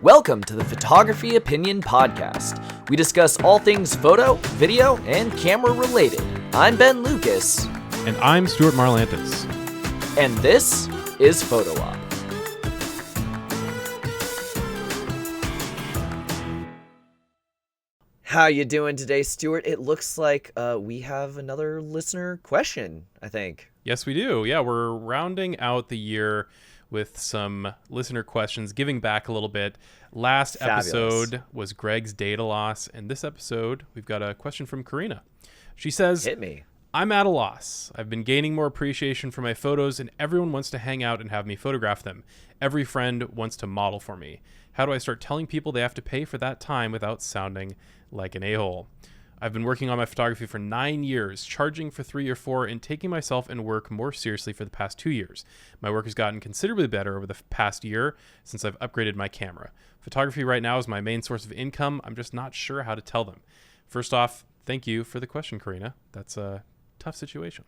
Welcome to the Photography Opinion Podcast. We discuss all things photo, video, and camera related. I'm Ben Lucas. And I'm Stuart Marlantis. And this is Photo Op. How you doing today, Stuart? It looks like we have another listener question, I think. Yes, we do. Yeah, we're rounding out the year with some listener questions, giving back a little bit. Last Fabulous. episode was Greg's data loss, and this episode we've got a question from Karina. She says, Hit me. I'm at a loss. I've been gaining more appreciation for my photos, and everyone wants to hang out and have me photograph them. Every friend wants to model for me. How do I start telling people they have to pay for that time without sounding like an a-hole? I've been working on my photography for 9 years, charging for 3 or 4, and taking myself and work more seriously for the past 2 years. My work has gotten considerably better over the past year since I've upgraded my camera. Photography right now is my main source of income. I'm just not sure how to tell them. First off, thank you for the question, Karina. That's a tough situation.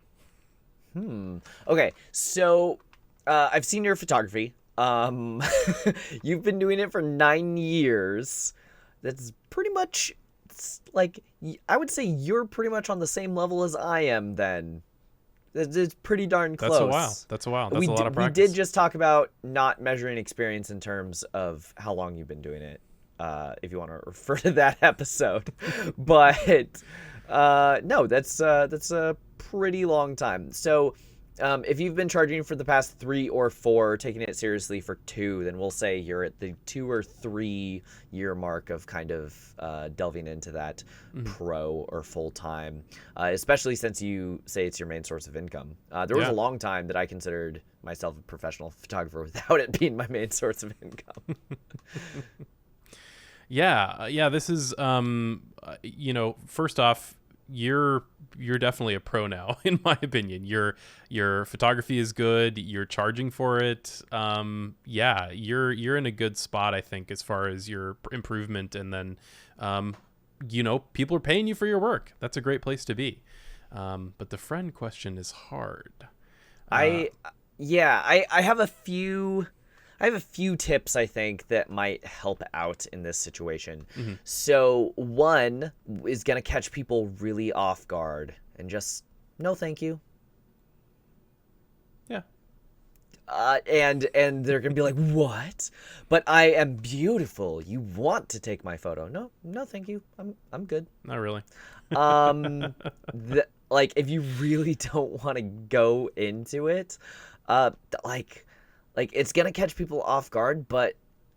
Okay, so I've seen your photography. You've been doing it for 9 years. That's pretty much, like, I would say you're pretty much on the same level as I am then. It's pretty darn close. That's a while. That's a lot of practice. We did just talk about not measuring experience in terms of how long you've been doing it, if you want to refer to that episode. But no, that's a pretty long time. So if you've been charging for the past 3 or 4, taking it seriously for 2, then we'll say you're at the 2 or 3 year mark of kind of delving into that pro or full time, especially since you say it's your main source of income. There was a long time that I considered myself a professional photographer without it being my main source of income. Yeah, this is, first off, you're definitely a pro now, in my opinion. Your photography is good. You're charging for it. You're in a good spot, I think, as far as your improvement. And then, people are paying you for your work. That's a great place to be. But the friend question is hard. I have a few tips, I think, that might help out in this situation. So one is going to catch people really off guard and just, no, thank you. Yeah. And they're going to be like, what? But I am beautiful. You want to take my photo. No, thank you. I'm good. Not really. Like, if you really don't want to go into it, like, it's going to catch people off guard, but,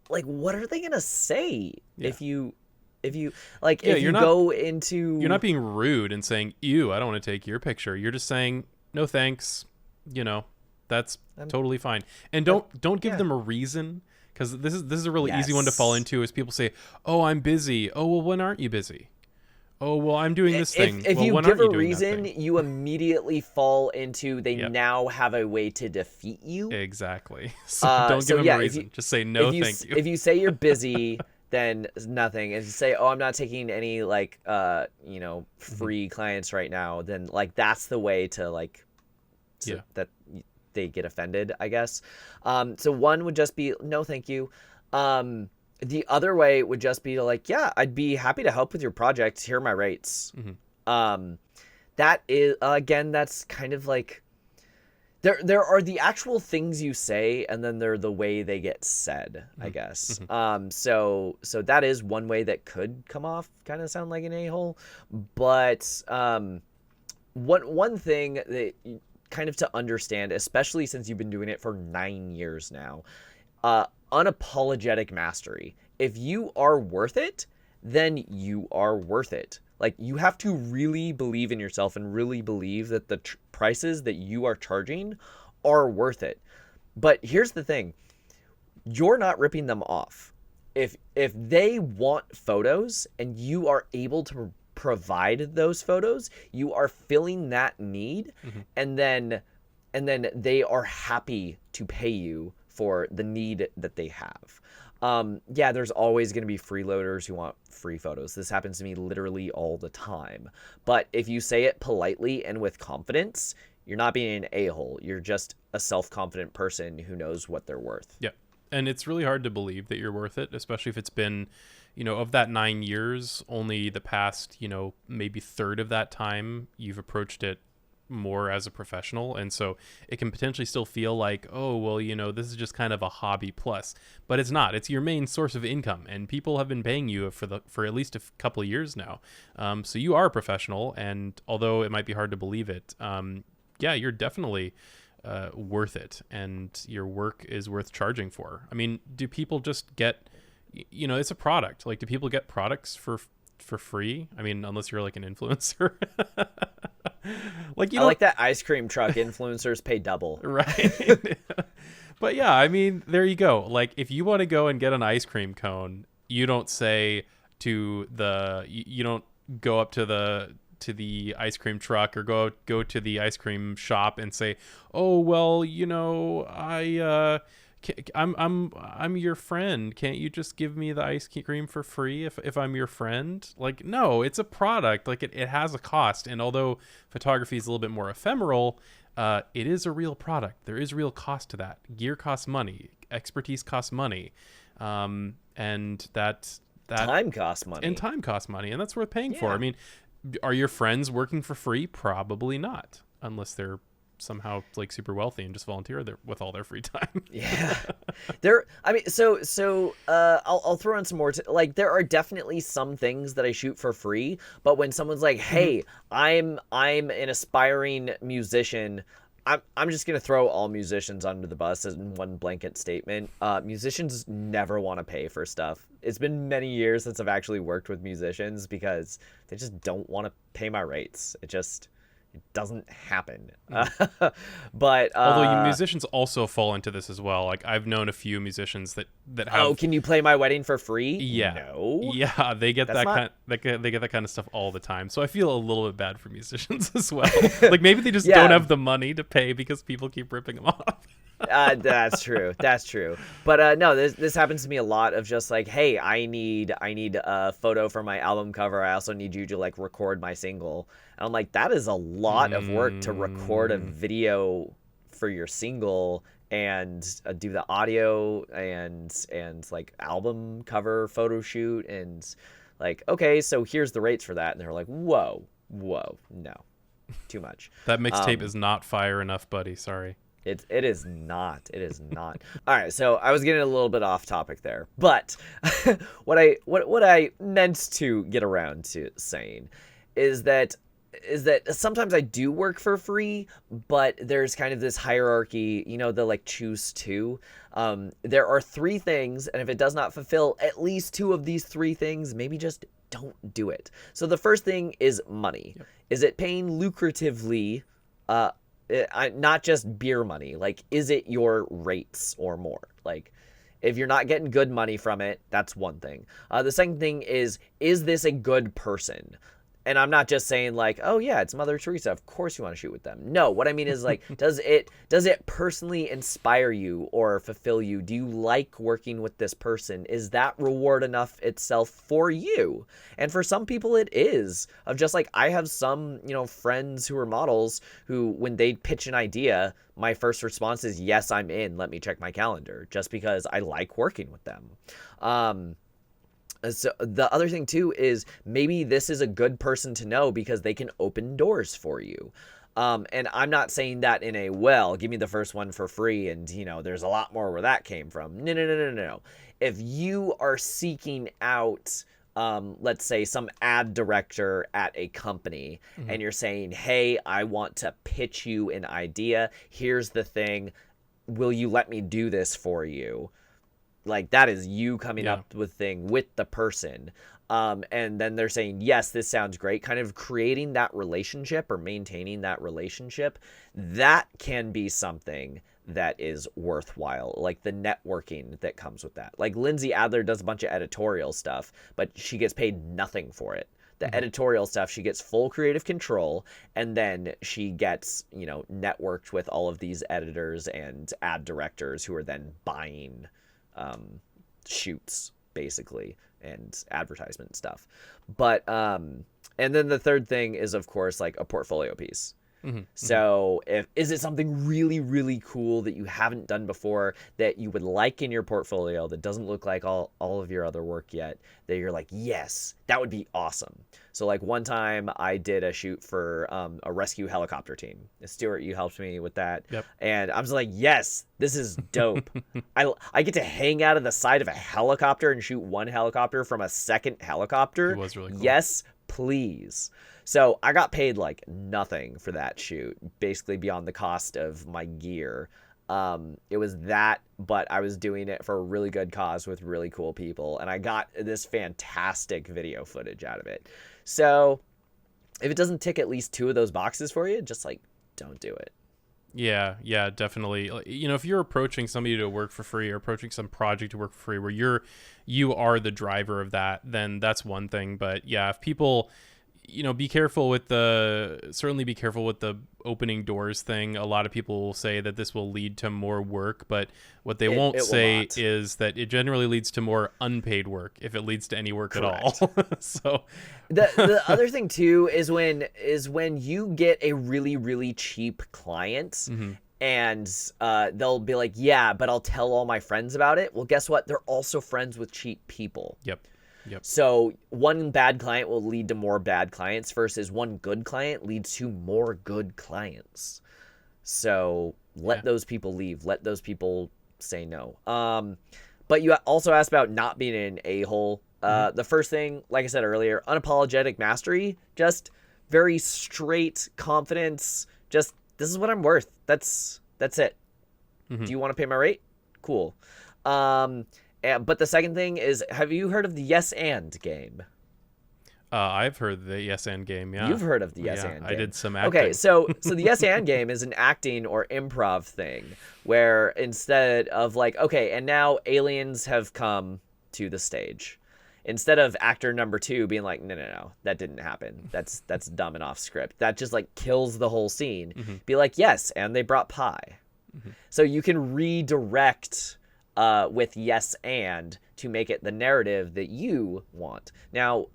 like, what are they going to say if you go into... You're not being rude and saying, ew, I don't want to take your picture. You're just saying, no thanks, that's totally fine. And don't give them a reason, because this is a really easy one to fall into, is people say, oh, I'm busy. Oh, well, when aren't you busy? Oh, well, I'm doing this thing. If well, you when give aren't a you reason, you immediately fall into they now have a way to defeat you. Exactly. So don't give them a reason. Just say no, thank you. If you say you're busy, then nothing. If you say, oh, I'm not taking any free clients right now, then like that's the way to that they get offended, I guess. So one would just be no, thank you. The other way would just be to I'd be happy to help with your project. Here are my rates. That is, again, that's kind of like, there are the actual things you say, and then they're the way they get said, I guess. So that is one way that could come off kind of sound like an a-hole. But one thing that kind of to understand, especially since you've been doing it for 9 years now, unapologetic mastery. If you are worth it, then you are worth it. Like, you have to really believe in yourself and really believe that the prices that you are charging are worth it. But here's the thing. You're not ripping them off. If they want photos and you are able to provide those photos, you are filling that need, and then they are happy to pay you for the need that they have. There's always going to be freeloaders who want free photos. This happens to me literally all the time. But if you say it politely and with confidence, you're not being an a-hole. You're just a self-confident person who knows what they're worth. Yep. And it's really hard to believe that you're worth it, especially if it's been, of that 9 years, only the past, maybe third of that time you've approached it more as a professional. And so it can potentially still feel like, oh, well, this is just kind of a hobby plus, but it's not. It's your main source of income, and people have been paying you for at least a couple of years now. So you are a professional, and although it might be hard to believe it, yeah, you're definitely worth it, and your work is worth charging for. I mean, do people just get, it's a product. Like, do people get products for free? I mean, unless you're like an influencer. Like, I like that ice cream truck influencers pay double. Right. But yeah, I mean, there you go. Like, if you want to go and get an ice cream cone, you don't say you don't go up to the ice cream truck or go to the ice cream shop and say, oh, well, I'm your friend. Can't you just give me the ice cream for free if I'm your friend? Like, no, it's a product. Like, it has a cost. And although photography is a little bit more ephemeral, it is a real product. There is real cost to that. Gear costs money. Expertise costs money. And that time costs money. And time costs money. And that's worth paying for. Yeah. I mean, are your friends working for free? Probably not, unless they're somehow like super wealthy and just volunteer with all their free time. Yeah. I'll throw in some more like, there are definitely some things that I shoot for free, but when someone's like, hey, I'm an aspiring musician, I'm just gonna throw all musicians under the bus in one blanket statement. Musicians never want to pay for stuff. It's been many years since I've actually worked with musicians because they just don't want to pay my rates. It doesn't happen. But although musicians also fall into this as well. Like, I've known a few musicians that have. Oh, can you play my wedding for free? Yeah. No. Yeah, they get they get that kind of stuff all the time. So I feel a little bit bad for musicians as well. Like, maybe they just don't have the money to pay because people keep ripping them off. That's true. But no, this happens to me a lot of just like, hey, I need a photo for my album cover. I also need you to like record my single. And I'm like, that is a lot of work to record a video for your single and do the audio and like album cover photo shoot, and like, okay, so here's the rates for that. And they're like, whoa, no, too much. That mixtape is not fire enough, buddy. Sorry. It is not. All right, so I was getting a little bit off topic there, but what I meant to get around to saying is that sometimes I do work for free, but there's kind of this hierarchy, the like choose two. There are three things, and if it does not fulfill at least two of these three things, maybe just don't do it. So the first thing is money. Yep. Is it paying lucratively? Not just beer money. Like, is it your rates or more? Like, if you're not getting good money from it, that's one thing. The second thing is this a good person? And I'm not just saying like, oh yeah, it's Mother Teresa, of course you want to shoot with them. No, what I mean is like, does it personally inspire you or fulfill you? Do you like working with this person? Is that reward enough itself for you? And for some people it is. Of just like, I have some, friends who are models who, when they pitch an idea, my first response is, yes, I'm in. Let me check my calendar, just because I like working with them. So the other thing too is maybe this is a good person to know because they can open doors for you. And I'm not saying that in a, well, give me the first one for free and, there's a lot more where that came from. No. If you are seeking out, let's say, some ad director at a company, and you're saying, hey, I want to pitch you an idea. Here's the thing. Will you let me do this for you? Like, that is you coming up with thing with the person. And then they're saying, yes, this sounds great. Kind of creating that relationship or maintaining that relationship. That can be something that is worthwhile. Like the networking that comes with that. Like Lindsay Adler does a bunch of editorial stuff, but she gets paid nothing for it. The editorial stuff, she gets full creative control, and then she gets, networked with all of these editors and ad directors who are then buying shoots basically and advertisement stuff. But and then the third thing is, of course, like a portfolio piece. So is it something really, really cool that you haven't done before that you would like in your portfolio that doesn't look like all of your other work yet, that you're like, yes, that would be awesome. So like one time I did a shoot for a rescue helicopter team. Stuart, you helped me with that. Yep. And I was like, yes, this is dope. I get to hang out of the side of a helicopter and shoot one helicopter from a second helicopter. It was really cool. Yes, please. So I got paid like nothing for that shoot, basically beyond the cost of my gear. It was that, but I was doing it for a really good cause with really cool people, and I got this fantastic video footage out of it. So if it doesn't tick at least 2 of those boxes for you, just like don't do it. Yeah, definitely. You know, if you're approaching somebody to work for free or approaching some project to work for free where you are the driver of that, then that's one thing. But yeah, if people, you know, be careful with the opening doors thing. A lot of people will say that this will lead to more work, but what they won't say is that it generally leads to more unpaid work if it leads to any work Correct. at all. So the other thing too is when you get a really, really cheap client and they'll be like, yeah, but I'll tell all my friends about it. Well, guess what? They're also friends with cheap people. Yep. So one bad client will lead to more bad clients versus one good client leads to more good clients. So let those people leave. Let those people say no. But you also asked about not being an a-hole. The first thing, like I said earlier, unapologetic mastery, just very straight confidence. Just, this is what I'm worth. That's it. Do you want to pay my rate? Cool. But the second thing is, have you heard of the yes and game? I've heard the yes and game. Yeah, you've heard of the yes and game. I did some acting. Okay, so the yes and game is an acting or improv thing where instead of like, okay, and now aliens have come to the stage, instead of actor number 2 being like, no, that didn't happen. That's dumb and off script. That just like kills the whole scene. Be like, yes, and they brought pie. So you can redirect with yes and to make it the narrative that you want. Now,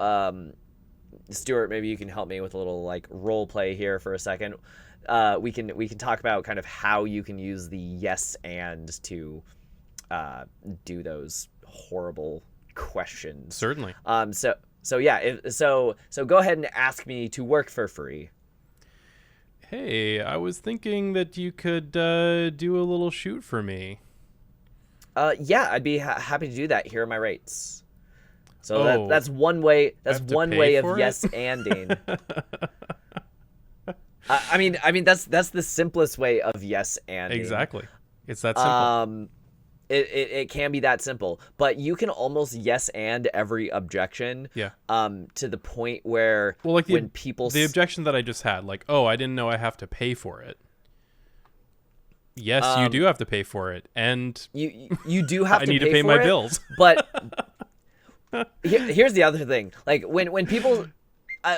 Stuart, maybe you can help me with a little like role play here for a second. We can talk about kind of how you can use the yes and to do those horrible questions. Certainly. So go ahead and ask me to work for free. Hey, I was thinking that you could do a little shoot for me. Yeah, I'd be happy to do that. Here are my rates. So that's one way. That's one way of yes anding. I mean that's the simplest way of yes anding. Exactly. It's that simple. It can be that simple, but you can almost yes and every objection. Yeah. To the point where when people the objection that I just had, like, oh, I didn't know I have to pay for it. Yes, you do have to pay for it, and you do have I need to pay my bills. But here's the other thing: like when people,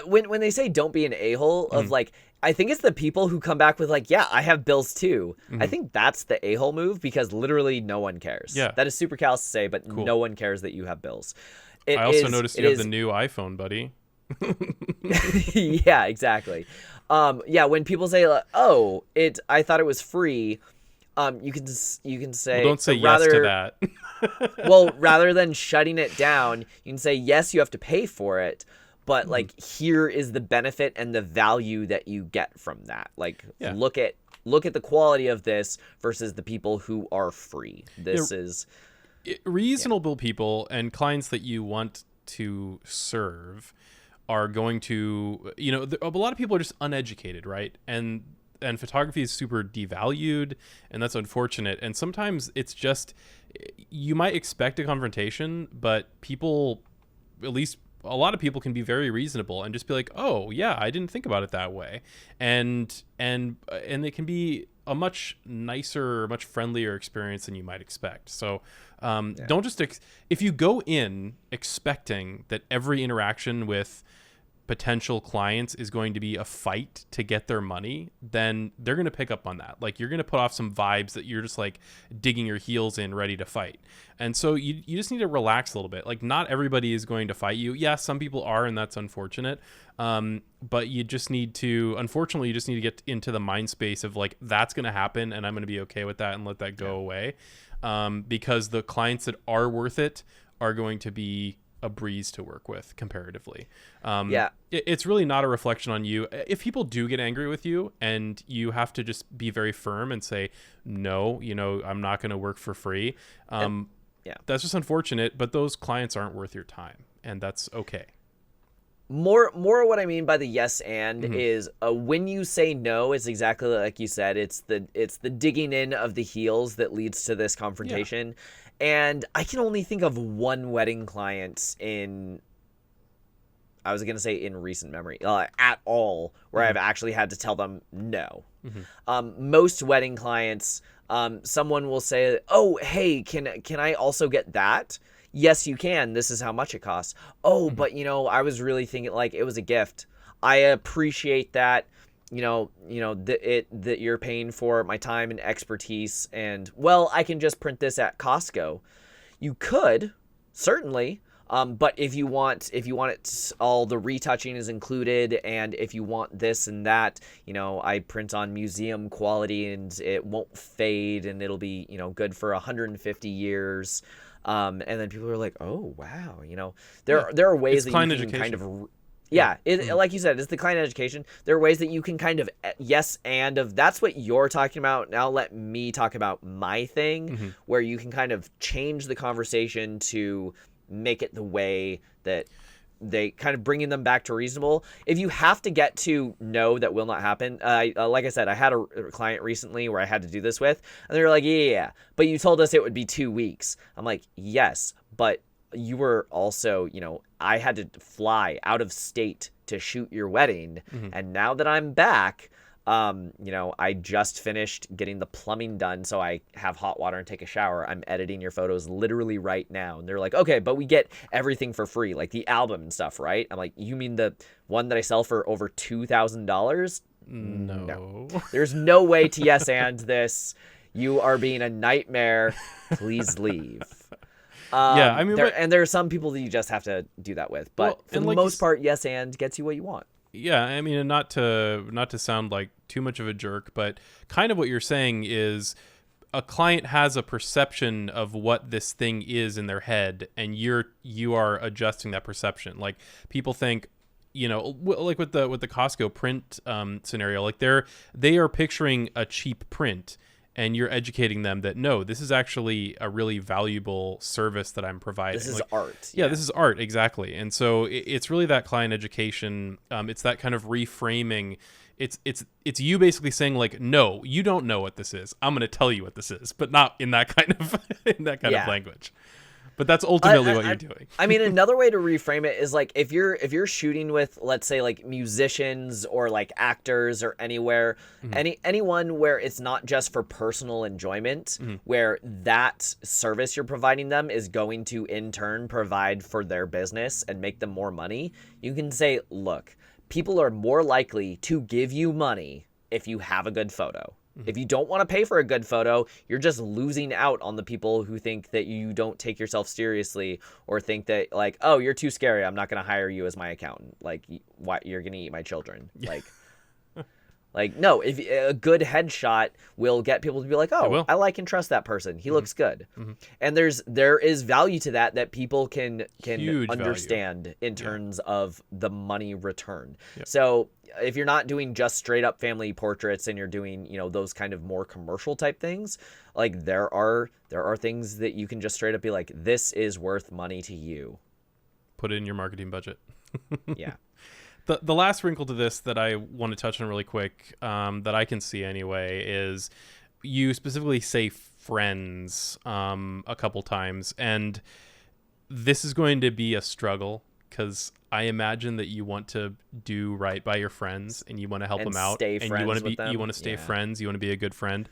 when they say don't be an a-hole, of like, I think it's the people who come back with like, yeah, I have bills too. I think that's the a-hole move because literally no one cares. Yeah, that is super callous to say, but no one cares that you have bills. I also noticed you have the new iPhone, buddy. Yeah, exactly. Yeah, when people say, like, "Oh, I thought it was free," you can say, don't say yes to that. Well, rather than shutting it down, you can say, "Yes, you have to pay for it, but like here is the benefit and the value that you get from that. Like, look at the quality of this versus the people who are free. This is reasonable people and clients that you want to serve." Are going to, you know, a lot of people are just uneducated, right? And photography is super devalued, and that's unfortunate. And sometimes it's just, you might expect a confrontation, but people, at least a lot of people, can be very reasonable and just be like, oh yeah, I didn't think about it that way. And it can be a much nicer, much friendlier experience than you might expect. So don't just if you go in expecting that every interaction with potential clients is going to be a fight to get their money, then they're going to pick up on that. Like, you're going to put off some vibes that you're just like digging your heels in, ready to fight. And so you just need to relax a little bit. Like, not everybody is going to fight you. Yeah, some people are, and that's unfortunate. But you just need to, unfortunately, you just need to get into the mind space of like, that's going to happen and I'm going to be okay with that and let that go away. Because the clients that are worth it are going to be a breeze to work with comparatively. It's really not a reflection on you. If people do get angry with you and you have to just be very firm and say, no, I'm not going to work for free. That's just unfortunate, but those clients aren't worth your time, and that's okay. More what I mean by the yes and is when you say no, it's exactly like you said. It's the digging in of the heels that leads to this confrontation. And I can only think of one wedding client in recent memory at all where I've actually had to tell them no. Most wedding clients, someone will say, oh, hey, can I also get that? Yes, you can. This is how much it costs. Oh, but I was really thinking like it was a gift. I appreciate that. That you're paying for my time and expertise, and well, I can just print this at Costco. You could certainly, but if you want it, all the retouching is included, and if you want this and that, I print on museum quality, and it won't fade, and it'll be good for 150 years. And then people are like, oh wow, there are ways that you can kind of like you said, it's the client education. There are ways that you can kind of yes and of that's what you're talking about. Now let me talk about my thing, where you can kind of change the conversation to make it the way that they kind of bringing them back to reasonable. If you have to get to no, that will not happen. Like I said, I had a client recently where I had to do this with, and they were like, yeah, but you told us it would be 2 weeks. I'm like, yes, but you were also, I had to fly out of state to shoot your wedding. And now that I'm back, I just finished getting the plumbing done so I have hot water and take a shower. I'm editing your photos literally right now. And they're like, okay, but we get everything for free, like the album and stuff, right? I'm like, you mean the one that I sell for over $2,000? No. There's no way to yes and this. You are being a nightmare. Please leave. There are some people that you just have to do that with, but for the most part, yes and gets you what you want. Yeah, I mean, and not to sound like too much of a jerk, but kind of what you're saying is a client has a perception of what this thing is in their head, and you are adjusting that perception. Like, people think, like with the Costco print scenario, like they are picturing a cheap print. And you're educating them that, no, this is actually a really valuable service that I'm providing. This is art. Yeah, this is art, exactly. And so it's really that client education. It's that kind of reframing. It's you basically saying like, no, you don't know what this is. I'm going to tell you what this is, but not in that kind of of language. But that's ultimately what you're doing. I mean, another way to reframe it is like if you're shooting with, let's say, like musicians or like actors or anyone where it's not just for personal enjoyment, where that service you're providing them is going to in turn provide for their business and make them more money. You can say, look, people are more likely to give you money if you have a good photo. If you don't want to pay for a good photo, you're just losing out on the people who think that you don't take yourself seriously or think that like, oh, you're too scary. I'm not going to hire you as my accountant. Like, why you're going to eat my children. Like, no, if a good headshot will get people to be like, oh, I like and trust that person. He looks good. And there is value to that people can Huge understand value. in terms of the money return. So if you're not doing just straight up family portraits and you're doing, those kind of more commercial type things, like there are things that you can just straight up be like, this is worth money to you. Put it in your marketing budget. Yeah. The last wrinkle to this that I want to touch on really quick, that I can see anyway, is you specifically say friends a couple times, and this is going to be a struggle because I imagine that you want to do right by your friends and you want to help them out, and you want to stay friends, you want to be a good friend.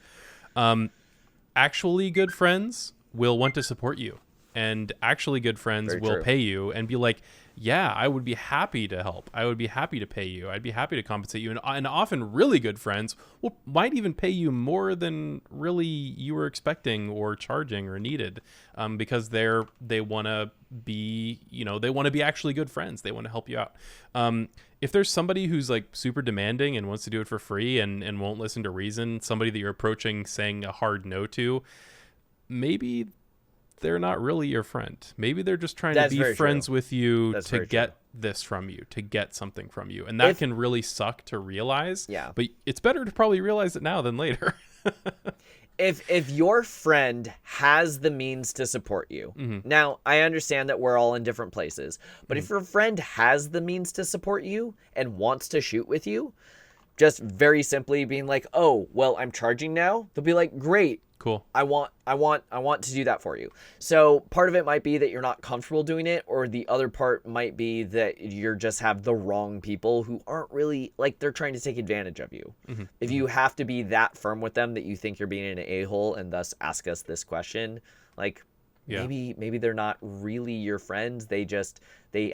Actually, good friends will want to support you, and actually good friends will pay you and be like, yeah, I would be happy to help. I would be happy to pay you. I'd be happy to compensate you. And often really good friends might even pay you more than really you were expecting or charging or needed, because they want to be, they want to be actually good friends. They want to help you out. If there's somebody who's like super demanding and wants to do it for free and won't listen to reason, somebody that you're approaching saying a hard no to, maybe they're not really your friend. Maybe they're just trying to be friends with you to get this from you, to get something from you. And that can really suck to realize. Yeah. But it's better to probably realize it now than later. If your friend has the means to support you, now I understand that we're all in different places, but if your friend has the means to support you and wants to shoot with you, just very simply being like, oh, well, I'm charging now. They'll be like, great. Cool. I want to do that for you. So part of it might be that you're not comfortable doing it, or the other part might be that you're just have the wrong people who aren't really like, they're trying to take advantage of you. If you have to be that firm with them that you think you're being an a-hole and thus ask us this question, like maybe they're not really your friends. They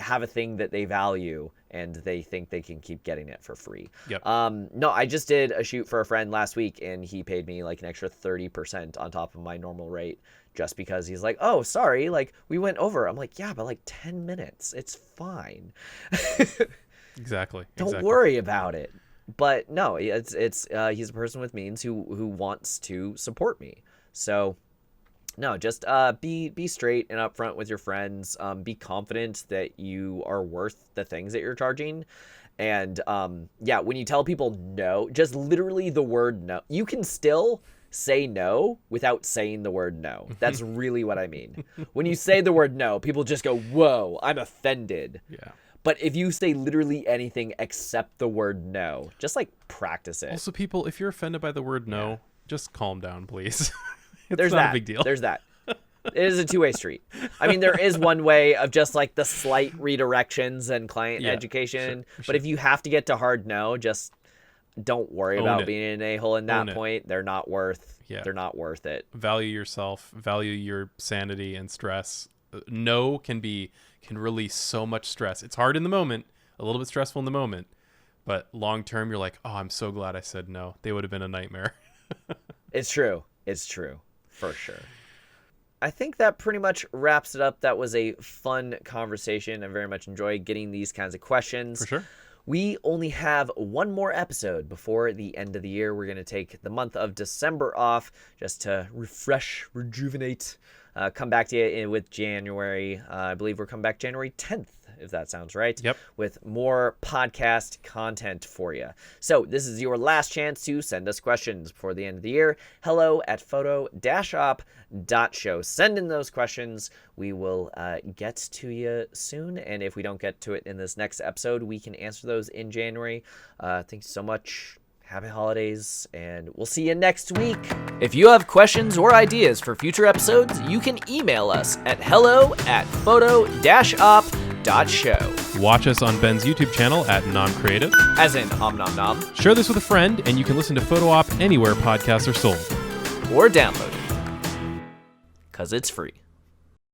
have a thing that they value and they think they can keep getting it for free. Yep. No, I just did a shoot for a friend last week and he paid me like an extra 30% on top of my normal rate just because he's like, oh, sorry, like we went over. I'm like, yeah, but like 10 minutes. It's fine. Exactly. Don't worry about it. But no, it's he's a person with means who wants to support me. So no, just be straight and upfront with your friends. Be confident that you are worth the things that you're charging. And when you tell people no, just literally the word no. You can still say no without saying the word no. That's really what I mean. When you say the word no, people just go, whoa, I'm offended. Yeah. But if you say literally anything except the word no, just like practice it. Also, people, if you're offended by the word no, just calm down, please. There's not a big deal. There's that. It is a two-way street. I mean, there is one way of just like the slight redirections and client education. Sure. But if you have to get to hard no, just don't worry about being an a-hole in that point. They're not worth They're not worth it. Value yourself, value your sanity and stress. No can release so much stress. It's hard in the moment, a little bit stressful in the moment, but long term you're like, oh, I'm so glad I said no. They would have been a nightmare. It's true. It's true. For sure. I think that pretty much wraps it up. That was a fun conversation. I very much enjoyed getting these kinds of questions. For sure. We only have one more episode before the end of the year. We're going to take the month of December off just to refresh, rejuvenate, come back to you with January. I believe we're coming back January 10th, if that sounds right. Yep. With more podcast content for you. So this is your last chance to send us questions before the end of the year. hello@photo-op.show. Send in those questions. We will get to you soon. And if we don't get to it in this next episode, we can answer those in January. Thanks so much. Happy holidays, and we'll see you next week. If you have questions or ideas for future episodes, you can email us at hello@photo-op.show. Watch us on Ben's YouTube channel at NomCreative. As in Om Nom Nom. Share this with a friend, and you can listen to Photo Op anywhere podcasts are sold. Or download it. 'Cause it's free.